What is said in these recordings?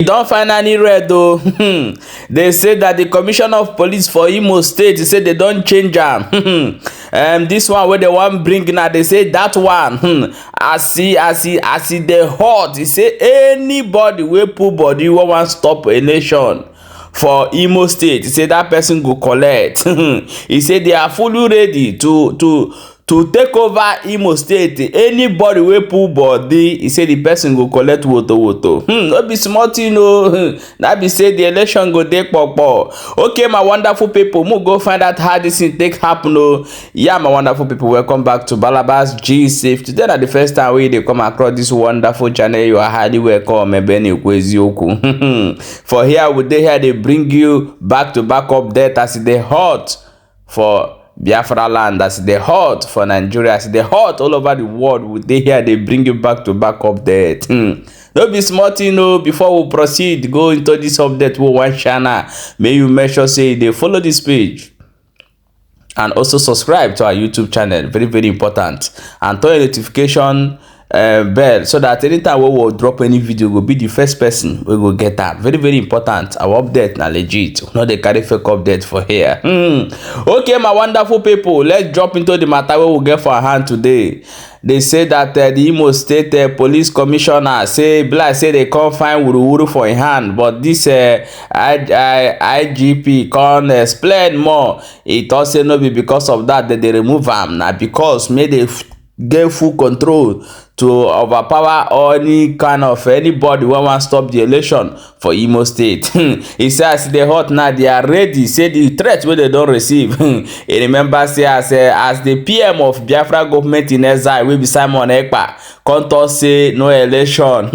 Don't finally read though. They say that the commissioner of police for Imo State say they don't change am. This one where they want bring now, they say that one. As he dey hot, he say anybody wey put body wey wan stop a nation for Imo State, he say that person go collect. He say they are fully ready to take over Imo State. Anybody wey pull body, he say the person go collect woto. No be small thing o. That be say the election go dey popo. Okay, my wonderful people, mo go find out how this thing take happen o. Yeah, my wonderful people, welcome back to Balabas G Safe. Today na the first time wey dey come across this wonderful channel. You are highly welcome. For here we dey here, they bring you back to back update as they hot for Biafra land, as they hot for Nigeria, as they hot all over the world. With they here, they bring you back to back update. Don't be smart, you know. Before we proceed, go into this update with one channel. May you make sure say they follow this page and also subscribe to our YouTube channel. Very, very important. And turn your notification bell so that anytime we will drop any video, will be the first person we will get that. Very, very important. Our update na legit. Not the carry fake update for here. Okay, my wonderful people, let's drop into the matter we will get for our hand today. They say that the Imo State police commissioner say they can't find wuru for a hand, but this IGP can't explain more. It also no be because of that they remove him. Now because may they get full control to overpower any kind of anybody who want to stop the election for Imo State. He says they hot now, they are ready. Say the threat where they don't receive. He remember say as the PM of Biafra government in exile will be Simon Ekpa can't say no election.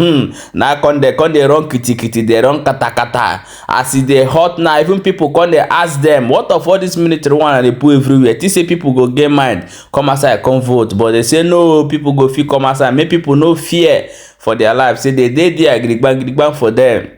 Now they run kitty, they run kata. As they hot now, even people they ask them, what of all this military one and they put everywhere? They say people go get mind, come outside, come vote. But they say no, people go feel come outside. Make people no fear for their lives. Say they there grigbang for them.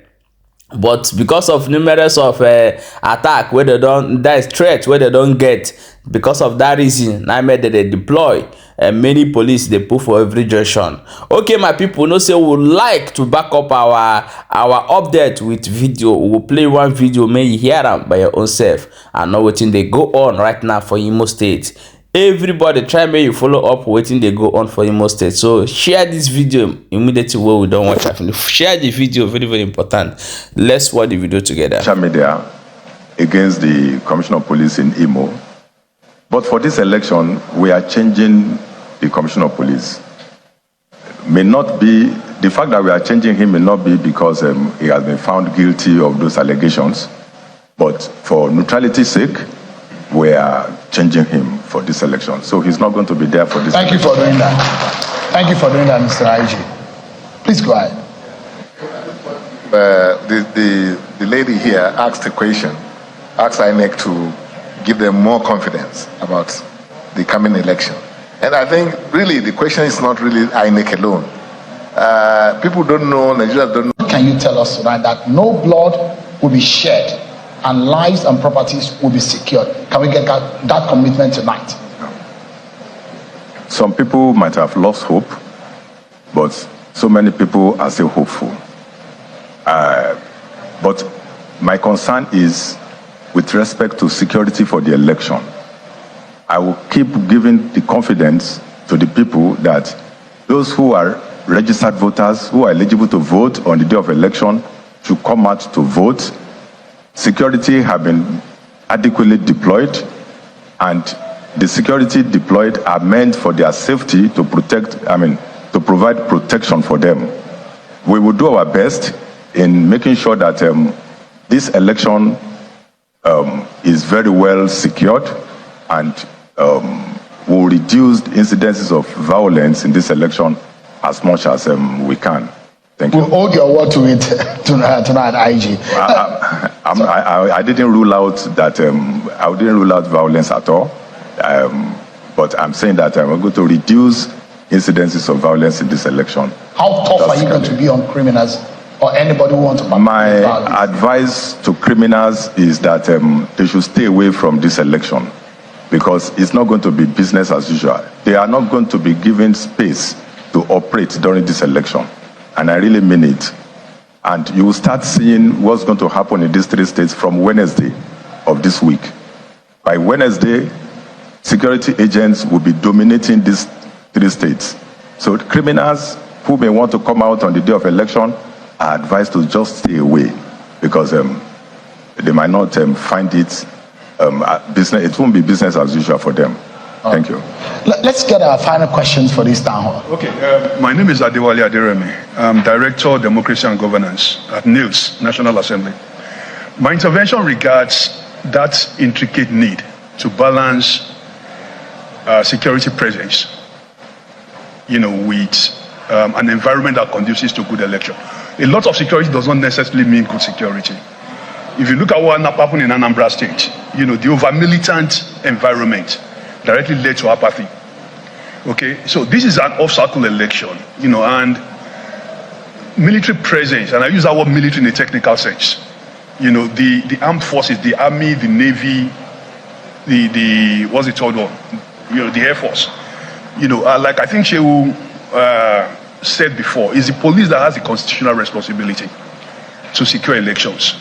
But because of numerous of attack where they don't, that is threat where they don't get, because of that reason, I made that they deploy many police they put for every junction. Okay, my people, no say we would like to back up our update with video. We will play one video, may you hear them by your own self and know what they go on right now for Imo State. Everybody try make you follow up waiting they go on for Imo State. So share this video immediately where we don't watch it. Share the video, very, very important. Let's watch the video together. Social media against the Commissioner of Police in Imo. But for this election, we are changing the Commissioner of Police. May not be, the fact that we are changing him may not be because he has been found guilty of those allegations, but for neutrality's sake, we are changing him for this election. So he's not going to be there for this election. Thank you for doing that. Thank you for doing that, Mr. IG. Please go ahead. The lady here asked a question, asked INEC to give them more confidence about the coming election. And I think really the question is not really INEC alone. People don't know, Nigerians don't know. Can you tell us tonight that no blood will be shed and lives and properties will be secured? Can we get that commitment tonight? Some people might have lost hope, but so many people are still hopeful. But my concern is with respect to security for the election. I will keep giving the confidence to the people that those who are registered voters, who are eligible to vote on the day of election, should come out to vote. Security have been adequately deployed, and the security deployed are meant for their safety to to provide protection for them. We will do our best in making sure that this election is very well secured and will reduce the incidences of violence in this election as much as we can. Thank you. We'll hold your word to it tonight, IG. I didn't rule out that I didn't rule out violence at all, but I'm saying that we're going to reduce incidences of violence in this election. How tough are you going to be on criminals or anybody who wants to? My advice to criminals is that they should stay away from this election because it's not going to be business as usual. They are not going to be given space to operate during this election. And I really mean it. And you will start seeing what's going to happen in these 3 states from Wednesday of this week. By Wednesday, security agents will be dominating these 3 states. So criminals who may want to come out on the day of election are advised to just stay away, because they might not find it business. It won't be business as usual for them. Thank you. Let's get our final questions for this town hall. Okay, my name is Adewale Aderemi. I'm Director of Democracy and Governance at NILS, National Assembly. My intervention regards that intricate need to balance security presence, with an environment that conduces to good election. A lot of security does not necessarily mean good security. If you look at what happened in Anambra State, the over-militant environment directly led to apathy. Okay, so this is an off-cycle election, and military presence, and I use that word military in a technical sense. The armed forces, the army, the navy, the what's the third one? The Air Force. Like I think Shehu said before, it's the police that has the constitutional responsibility to secure elections.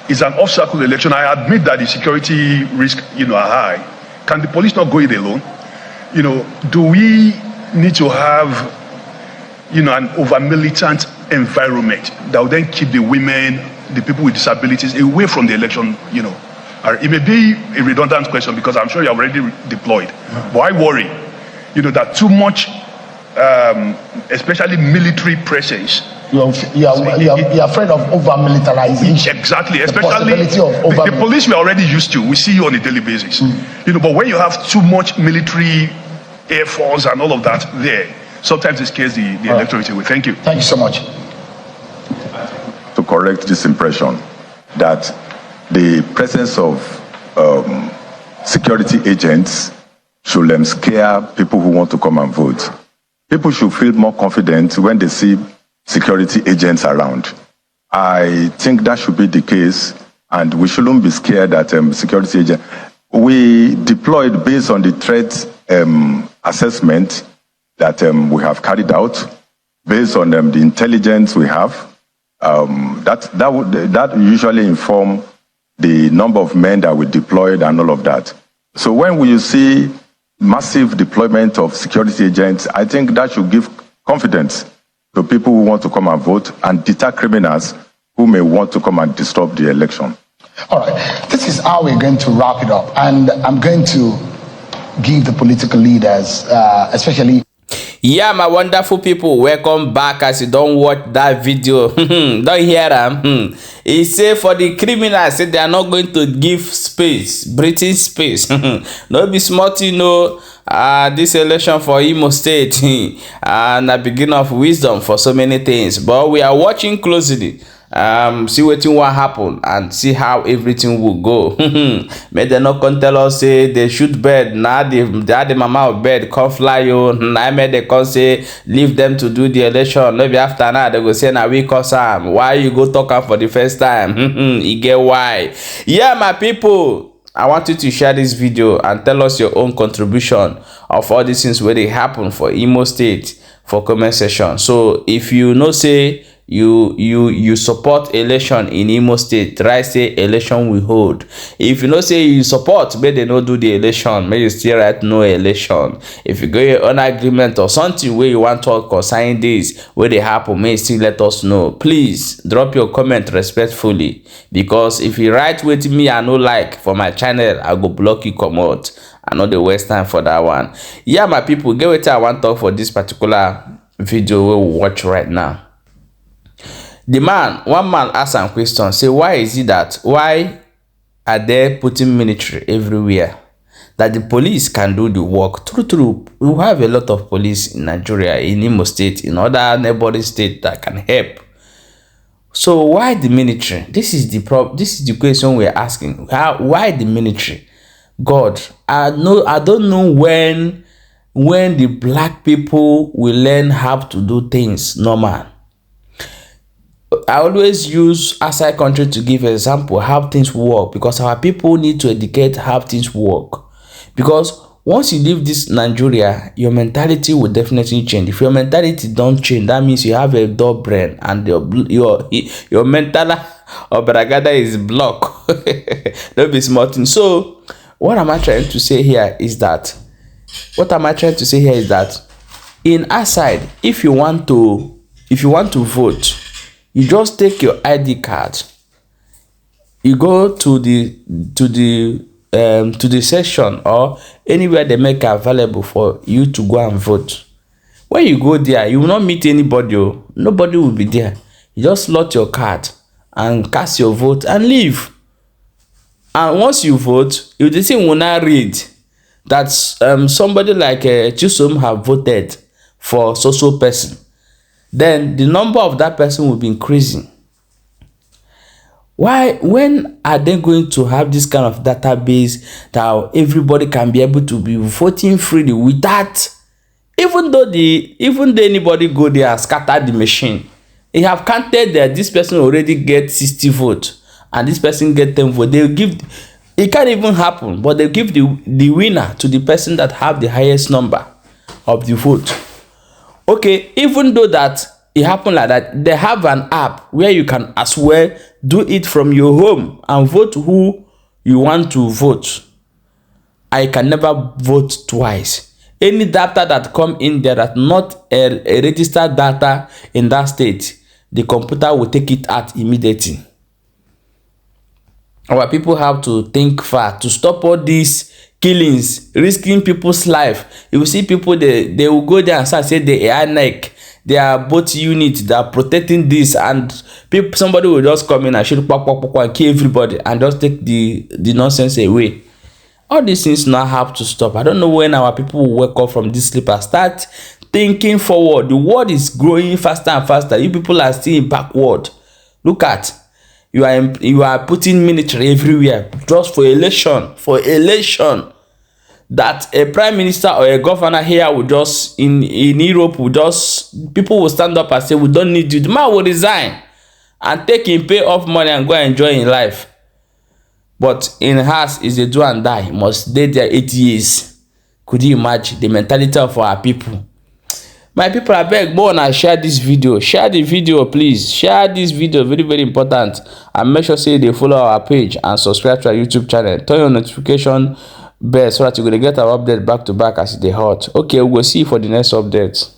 It's an off-cycle election. I admit that the security risks, are high. Can the police not go it alone? Do we need to have, an over-militant environment that will then keep the women, the people with disabilities away from the election, It may be a redundant question because I'm sure you're already deployed. But I worry, that too much, especially military presence. You're afraid of over-militarization. Exactly, especially the police we're already used to. We see you on a daily basis. But when you have too much military, Air Force and all of that there, sometimes it scares the electorate away. Thank you. Thank you so much. To correct this impression that the presence of security agents should scare people who want to come and vote. People should feel more confident when they see security agents around. I think that should be the case, and we shouldn't be scared that security agents. We deployed based on the threat assessment that we have carried out, based on the intelligence we have. That usually inform the number of men that we deployed and all of that. So when we see massive deployment of security agents, I think that should give confidence to people who want to come and vote and deter criminals who may want to come and disrupt the election. All right, this is how we're going to wrap it up. And I'm going to give the political leaders, especially... Yeah, my wonderful people, welcome back. As you don't watch that video, don't hear them. He say for the criminals, say they are not going to give space, breathing space. No be smart, this election for Imo State and a beginning of wisdom for so many things. But we are watching closely. See what will happen and see how everything will go. May they not come tell us say they shoot bird. Now the mama of bird come fly you. Now may they come say leave them to do the election. Maybe after now they go say now we cause am. Why you go talk am for the first time? You get why? Yeah, my people. I want you to share this video and tell us your own contribution of all these things where they happen for Imo State for comment section. So if you know say you support election in Imo State, try say election will hold. If you know say you support, may they not do the election, may you still write no election. If you go on agreement or something where you want to talk concerning this where they happen, may you still let us know. Please drop your comment respectfully, because if you write with me I no like for my channel, I go block you come out. I know the waste time for that one. Yeah, my people, get what I want to talk for this particular video we will watch right now. One man asked a question, say why is it that why are they putting military everywhere? That the police can do the work. True. We have a lot of police in Nigeria, in Imo State, in other neighboring states that can help. So why the military? This is the question we're asking. Why the military? God, I don't know when the black people will learn how to do things normal. I always use outside country to give example how things work, because our people need to educate how things work. Because once you leave this Nigeria, your mentality will definitely change. If your mentality don't change, that means you have a dull brain and your mental obragada is blocked. Don't be smart. So what am I trying to say here is that in our side, if you want to vote, you just take your ID card, you go to the session or anywhere they make available for you to go and vote. When you go there, you will not meet anybody. Nobody will be there. You just slot your card and cast your vote and leave. And once you vote, you will not read that somebody like Chisom have voted for so person. Then the number of that person will be increasing. Why? When are they going to have this kind of database that everybody can be able to be voting freely without, even though anybody go there and scatter the machine, they have counted that this person already get 60 votes and this person get 10 votes. They'll give, it can't even happen, but they give the winner to the person that have the highest number of the vote. Okay, even though that it happened like that, they have an app where you can as well do it from your home and vote who you want to vote. I can never vote twice. Any data that come in there that not a registered data in that state, the computer will take it out immediately. Our people have to think far to stop all these killings, risking people's life. You will see people, they will go there and start say they are neck. They are both units that are protecting this, and people, somebody will just come in and shoot and kill everybody and just take the nonsense away. All these things now have to stop. I don't know when our people will wake up from this sleep and start thinking forward. The world is growing faster and faster. You people are still in backward. Look at, you are putting military everywhere just for election. That a prime minister or a governor here will just in Europe will just, people will stand up and say we don't need you. The man will resign and take him pay off money and go and enjoy in life. But in house is a do and die. Must stay there 8 years. Could you imagine the mentality of our people? My people, I beg, go on and share this video. Share the video, please. Share this video, very, very important. And make sure say they follow our page and subscribe to our YouTube channel. Turn your notification bell so that you're going to get our update back to back as they hot. Okay, we'll see you for the next update.